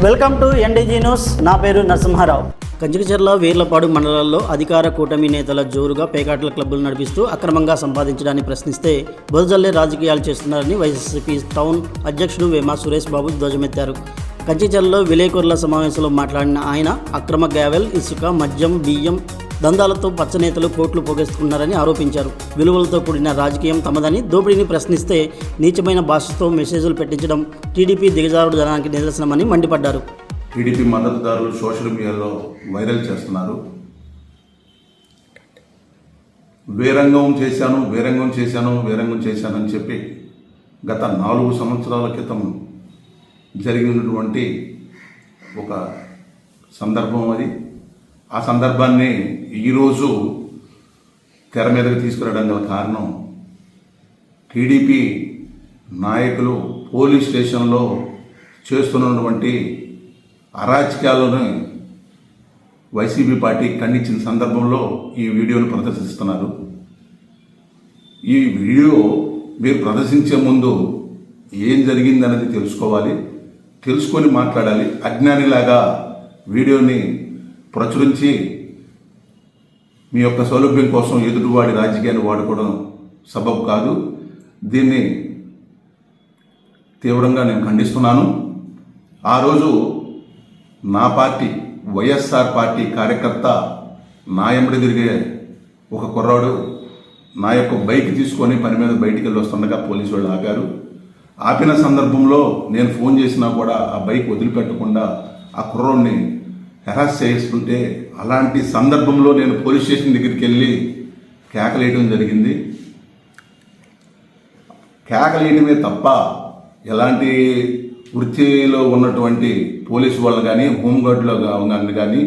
Welcome to ఎన్డీజీ news. నా పేరు నరసింహారావు. కంచికచర్ల, వీర్లపాడు మండలాల్లో అధికార కూటమి నేతల జోరుగా పేకాటల క్లబ్బులు నడిపిస్తూ అక్రమంగా సంపాదించడాన్ని ప్రశ్నిస్తే బురజల్లే రాజకీయాలు చేస్తున్నారని వైఎస్పీ టౌన్ అధ్యక్షుడు వేమ సురేష్ బాబు ధ్వజమెత్తారు. కంచికచర్లలో విలేకరుల సమావేశంలో మాట్లాడిన ఆయన అక్రమ గ్యావెల్, ఇసుక, మద్యం, బియ్యం దందాలతో పచ్చనేతలు కోట్లు పోగేస్తున్నారని ఆరోపించారు. విలువలతో కూడిన రాజకీయం తమదని, దోపిడీని ప్రశ్నిస్తే నీచమైన భాషతో మెసేజ్లు పెట్టించడం టీడీపీ దిగజారుడు ధనానికి నిదర్శనమని మండిపడ్డారు. టీడీపీ మద్దతుదారులు సోషల్ మీడియాలో వైరల్ చేస్తున్నారు. వేరంగం చేశానని చెప్పి గత 4 సంవత్సరాల క్రితం జరిగినటువంటి ఒక సందర్భం అది. ఆ సందర్భాన్ని ఈరోజు తెర మీదకి తీసుకురావడం గల కారణం టీడీపీ నాయకులు పోలీస్ స్టేషన్లో చేస్తున్నటువంటి అరాచకాలను వైసీపీ పార్టీ ఖండించిన సందర్భంలో ఈ వీడియోను ప్రదర్శిస్తున్నారు. ఈ వీడియో మీరు ప్రదర్శించే ముందు ఏం జరిగిందనేది తెలుసుకొని మాట్లాడాలి. అజ్ఞానిలాగా వీడియోని ప్రచురించి మీ యొక్క సౌలభ్యం కోసం ఎదుటివాడి రాజకీయాన్ని వాడుకోవడం సబబు కాదు. దీన్ని తీవ్రంగా నేను ఖండిస్తున్నాను. ఆ రోజు నా పార్టీ వైఎస్ఆర్ పార్టీ కార్యకర్త నా ఎంబడి తిరిగే ఒక కుర్రాడు నా యొక్క బైక్ తీసుకొని పని మీద బయటికి వెళ్ళి వస్తుండగా పోలీసు వాళ్ళు ఆపారు. ఆపిన సందర్భంలో నేను ఫోన్ చేసినా కూడా ఆ బైక్ వదిలిపెట్టకుండా ఆ కుర్రోడిని హెరాస్ చేస్తుంటే, అలాంటి సందర్భంలో నేను పోలీస్ స్టేషన్ దగ్గరికి వెళ్ళి కేకలేయడం జరిగింది. కేకలేయడమే తప్ప ఎలాంటి వృత్తిలో ఉన్నటువంటి పోలీసు వాళ్ళు కానీ, హోంగార్డులో కానీ,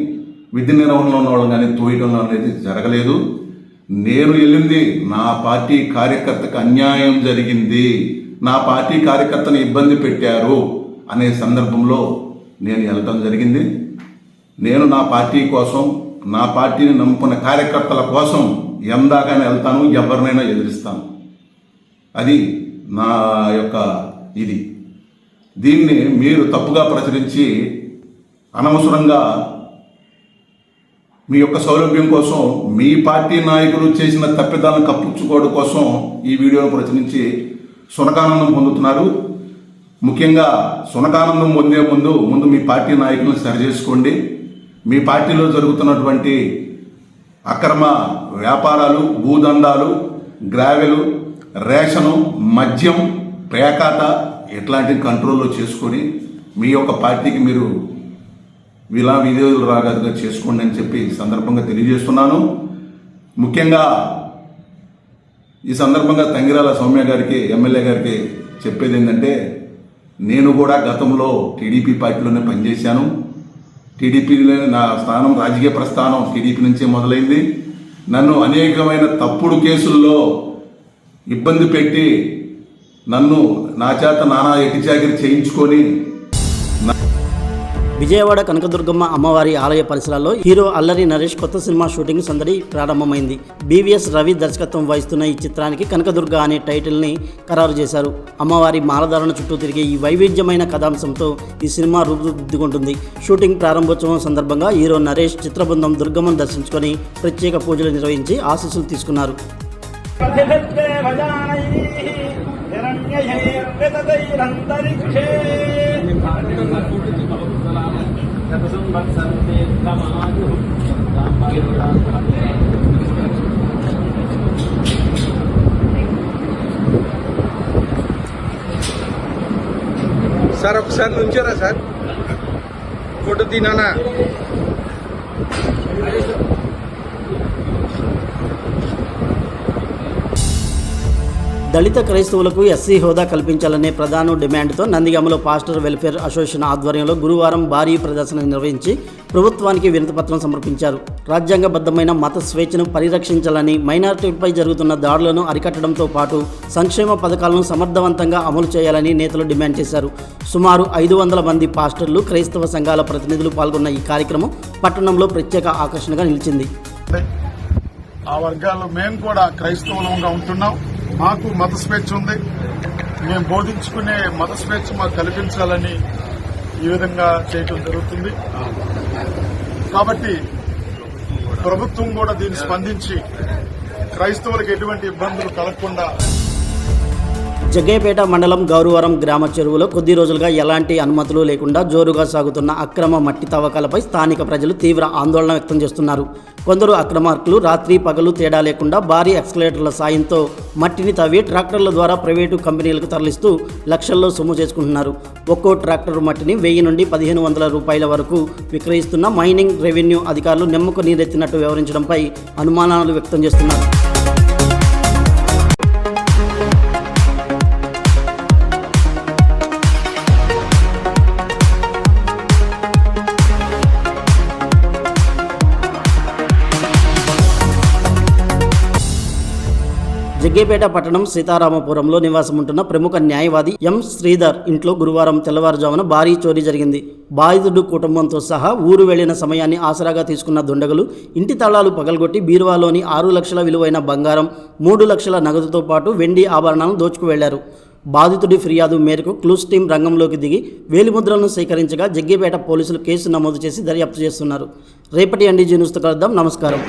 విధి నిర్వహణలో ఉన్న వాళ్ళు కానీ తోయడం అనేది జరగలేదు. నేను వెళ్ళింది నా పార్టీ కార్యకర్తకు అన్యాయం జరిగింది, నా పార్టీ కార్యకర్తను ఇబ్బంది పెట్టారు అనే సందర్భంలో నేను వెళ్ళటం జరిగింది. నేను నా పార్టీ కోసం, నా పార్టీని నమ్ముకున్న కార్యకర్తల కోసం ఎందాకైనా వెళ్తాను, ఎవరినైనా ఎదిరిస్తాను. అది నా యొక్క ఇది. దీన్ని మీరు తప్పుగా ప్రచురించి అనవసరంగా మీ యొక్క సౌలభ్యం కోసం, మీ పార్టీ నాయకులు చేసిన తప్పిదాలను కప్పించుకోవడం కోసం ఈ వీడియోను ప్రచురించి సునకానందం పొందుతున్నారు. ముఖ్యంగా సునకానందం పొందే ముందు మీ పార్టీ నాయకులను సరిచేసుకోండి. మీ పార్టీలో జరుగుతున్నటువంటి అక్రమ వ్యాపారాలు, భూదందాలు, గ్రావెలు, రేషను, మద్యం, పేకాట ఇట్లాంటివి కంట్రోల్లో చేసుకొని మీ యొక్క పార్టీకి మీరు విధేయులు రాగదుగా చేసుకోండి అని చెప్పి సందర్భంగా తెలియజేస్తున్నాను. ముఖ్యంగా ఈ సందర్భంగా తంగిరాల సౌమ్య గారికి, ఎమ్మెల్యే గారికి చెప్పేది ఏంటంటే, నేను కూడా గతంలో టీడీపీ పార్టీలోనే పనిచేశాను. టీడీపీలో నా స్థానం, రాజకీయ ప్రస్థానం టీడీపీ నుంచే మొదలైంది. నన్ను అనేకమైన తప్పుడు కేసుల్లో ఇబ్బంది పెట్టి నన్ను నా చేత నానా ఎటిచాకిరి చేయించుకొని విజయవాడ కనకదుర్గమ్మ అమ్మవారి ఆలయ పరిసరాల్లో హీరో అల్లరి నరేష్ కొత్త సినిమా షూటింగ్ సందడి ప్రారంభమైంది. బీవీఎస్ రవి దర్శకత్వం వహిస్తున్న ఈ చిత్రానికి కనకదుర్గ అనే టైటిల్ని ఖరారు చేశారు. అమ్మవారి మాలధారణ చుట్టూ తిరిగే ఈ వైవిధ్యమైన కథాంశంతో ఈ సినిమా రూపుదిద్దుకుంటుంది. షూటింగ్ ప్రారంభోత్సవం సందర్భంగా హీరో నరేష్ చిత్రబృందం దుర్గమ్మను దర్శించుకొని ప్రత్యేక పూజలు నిర్వహించి ఆశీస్సులు తీసుకున్నారు. సార్ ఒకసారి నుంచారా సార్, ఫోటో తినానా? దళిత క్రైస్తవులకు ఎస్సీ హోదా కల్పించాలనే ప్రధాన డిమాండ్తో నందిగామలో పాస్టర్ వెల్ఫేర్ అసోసియేషన్ ఆధ్వర్యంలో గురువారం భారీ ప్రదర్శన నిర్వహించి ప్రభుత్వానికి వినతిపత్రం సమర్పించారు. రాజ్యాంగబద్ధమైన మత స్వేచ్ఛను పరిరక్షించాలని, మైనారిటీలపై జరుగుతున్న దాడులను అరికట్టడంతో పాటు సంక్షేమ పథకాలను సమర్థవంతంగా అమలు చేయాలని నేతలు డిమాండ్ చేశారు. సుమారు 500 మంది పాస్టర్లు, క్రైస్తవ సంఘాల ప్రతినిధులు పాల్గొన్న ఈ కార్యక్రమం పట్టణంలో ప్రత్యేక ఆకర్షణగా నిలిచింది. ఆ వర్గాల్లో మేము కూడా క్రైస్తవులంగా ఉంటున్నాం. మాకు మత స్వేచ్ఛ ఉంది. మేము బోధించుకునే మత స్వేచ్ఛ మాకు కల్పించాలని ఈ విధంగా చేయటం జరుగుతుంది. కాబట్టి ప్రభుత్వం కూడా దీన్ని స్పందించి క్రైస్తవులకు ఎటువంటి ఇబ్బందులు కలగకుండా. జగ్గయ్యపేట మండలం గౌరవరం గ్రామ చెరువులో కొద్ది రోజులుగా ఎలాంటి అనుమతులు లేకుండా జోరుగా సాగుతున్న అక్రమ మట్టి తవ్వకాలపై స్థానిక ప్రజలు తీవ్ర ఆందోళన వ్యక్తం చేస్తున్నారు. కొందరు అక్రమార్కులు రాత్రి పగలు తేడా లేకుండా భారీ ఎక్స్కలేటర్ల సాయంతో మట్టిని తవ్వి ట్రాక్టర్ల ద్వారా ప్రైవేటు కంపెనీలకు తరలిస్తూ లక్షల్లో సొమ్ము చేసుకుంటున్నారు. ఒక్కో ట్రాక్టర్ మట్టిని 1000 నుండి 1500 రూపాయల వరకు విక్రయిస్తున్న మైనింగ్ రెవెన్యూ అధికారులు నిమ్మకు నీరెత్తినట్టు వ్యవహరించడంపై అనుమానాలు వ్యక్తం చేస్తున్నారు. జగ్గయ్యపేట పట్టణం సీతారామపురంలో నివాసం ఉంటున్న ప్రముఖ న్యాయవాది ఎం శ్రీధర్ ఇంట్లో గురువారం తెల్లవారుజామున భారీ చోరీ జరిగింది. బాధితుడు కుటుంబంతో సహా ఊరు వెళ్లిన సమయాన్ని ఆసరాగా తీసుకున్న దుండగులు ఇంటి తాళాలు పగలగొట్టి బీరువాలోని 6 లక్షల విలువైన బంగారం, 3 లక్షల నగదుతో పాటు వెండి ఆభరణాలను దోచుకు వెళ్లారు. బాధితుడి ఫిర్యాదు మేరకు క్లూస్ టీం రంగంలోకి దిగి వేలిముద్రలను సేకరించగా జగ్గయ్యపేట పోలీసులు కేసు నమోదు చేసి దర్యాప్తు చేస్తున్నారు. రేపటి NDG న్యూస్తో కలుద్దాం. నమస్కారం.